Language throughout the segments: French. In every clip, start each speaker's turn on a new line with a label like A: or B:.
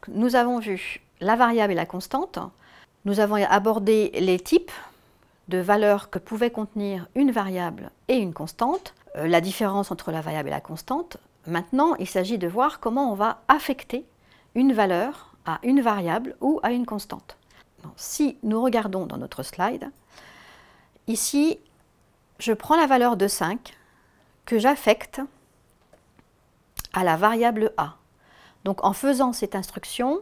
A: nous avons vu la variable et la constante. Nous avons abordé les types de valeurs que pouvait contenir une variable et une constante, la différence entre la variable et la constante. Maintenant, il s'agit de voir comment on va affecter une valeur à une variable ou à une constante. Si nous regardons dans notre slide, ici, je prends la valeur de 5 que j'affecte à la variable a. Donc en faisant cette instruction,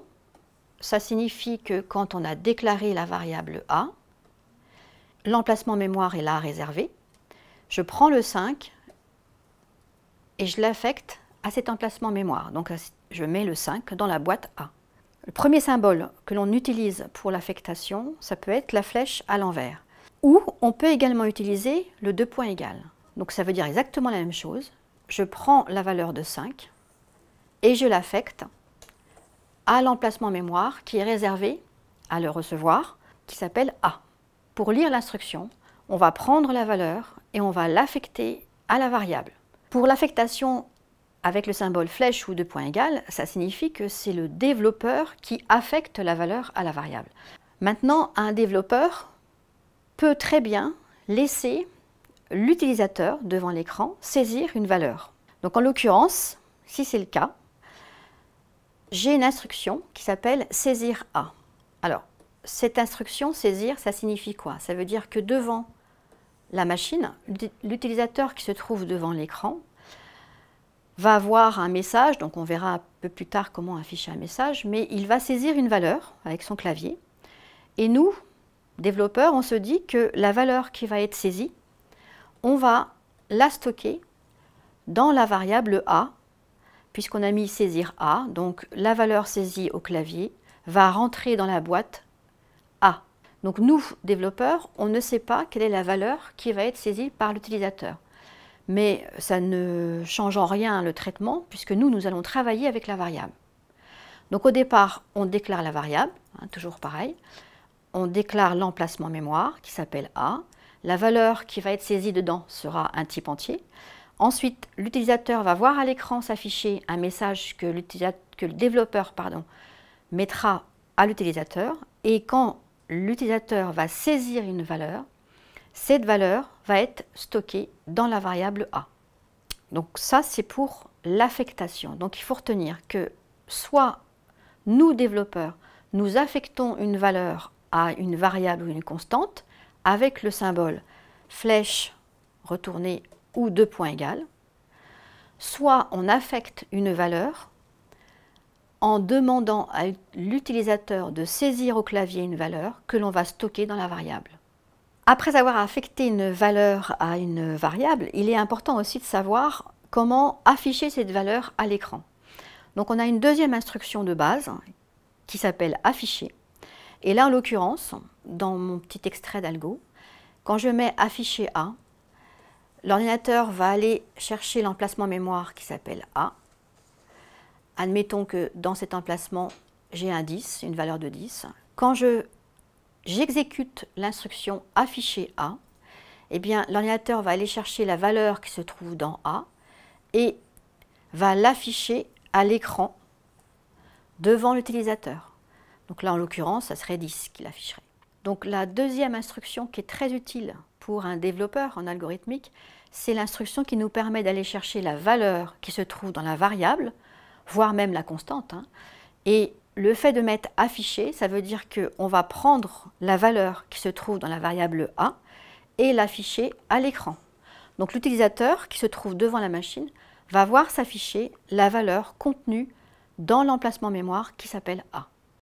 A: ça signifie que quand on a déclaré la variable a, l'emplacement mémoire est là réservé, je prends le 5 et je l'affecte à cet emplacement mémoire. Donc je mets le 5 dans la boîte A. Le premier symbole que l'on utilise pour l'affectation, ça peut être la flèche à l'envers. Ou on peut également utiliser le 2 points égal. Donc ça veut dire exactement la même chose. Je prends la valeur de 5 et je l'affecte à l'emplacement mémoire qui est réservé à le recevoir, qui s'appelle A. Pour lire l'instruction, on va prendre la valeur et on va l'affecter à la variable. Pour l'affectation avec le symbole flèche ou 2 points égal, ça signifie que c'est le développeur qui affecte la valeur à la variable. Maintenant, un développeur peut très bien laisser l'utilisateur devant l'écran saisir une valeur. Donc en l'occurrence, si c'est le cas, j'ai une instruction qui s'appelle saisir A. Alors, cette instruction saisir, ça signifie quoi? Ça veut dire que devant la machine, l'utilisateur qui se trouve devant l'écran va avoir un message, donc on verra un peu plus tard comment afficher un message, mais il va saisir une valeur avec son clavier. Et nous, développeurs, on se dit que la valeur qui va être saisie, on va la stocker dans la variable A, puisqu'on a mis saisir A, donc la valeur saisie au clavier va rentrer dans la boîte A. Donc nous, développeurs, on ne sait pas quelle est la valeur qui va être saisie par l'utilisateur. Mais ça ne change en rien le traitement, puisque nous allons travailler avec la variable. Donc au départ, on déclare la variable, toujours pareil. On déclare l'emplacement mémoire, qui s'appelle A. La valeur qui va être saisie dedans sera un type entier. Ensuite, l'utilisateur va voir à l'écran s'afficher un message que le développeur mettra à l'utilisateur. Et quand l'utilisateur va saisir une valeur, cette valeur va être stockée dans la variable A. Donc ça, c'est pour l'affectation. Donc il faut retenir que soit nous, développeurs, nous affectons une valeur à une variable ou une constante avec le symbole flèche retournée ou 2 points égal, soit on affecte une valeur en demandant à l'utilisateur de saisir au clavier une valeur que l'on va stocker dans la variable. Après avoir affecté une valeur à une variable, il est important aussi de savoir comment afficher cette valeur à l'écran. Donc on a une deuxième instruction de base qui s'appelle afficher. Et là, en l'occurrence, dans mon petit extrait d'algo, quand je mets afficher A, l'ordinateur va aller chercher l'emplacement mémoire qui s'appelle A. Admettons que dans cet emplacement, j'ai un 10, une valeur de 10. Quand j'exécute l'instruction afficher A, eh bien l'ordinateur va aller chercher la valeur qui se trouve dans A et va l'afficher à l'écran devant l'utilisateur. Donc là, en l'occurrence, ça serait 10 qu'il afficherait. Donc la deuxième instruction qui est très utile pour un développeur en algorithmique, c'est l'instruction qui nous permet d'aller chercher la valeur qui se trouve dans la variable, voire même la constante. Et le fait de mettre afficher, ça veut dire qu'on va prendre la valeur qui se trouve dans la variable A et l'afficher à l'écran. Donc l'utilisateur qui se trouve devant la machine va voir s'afficher la valeur contenue dans l'emplacement mémoire qui s'appelle A.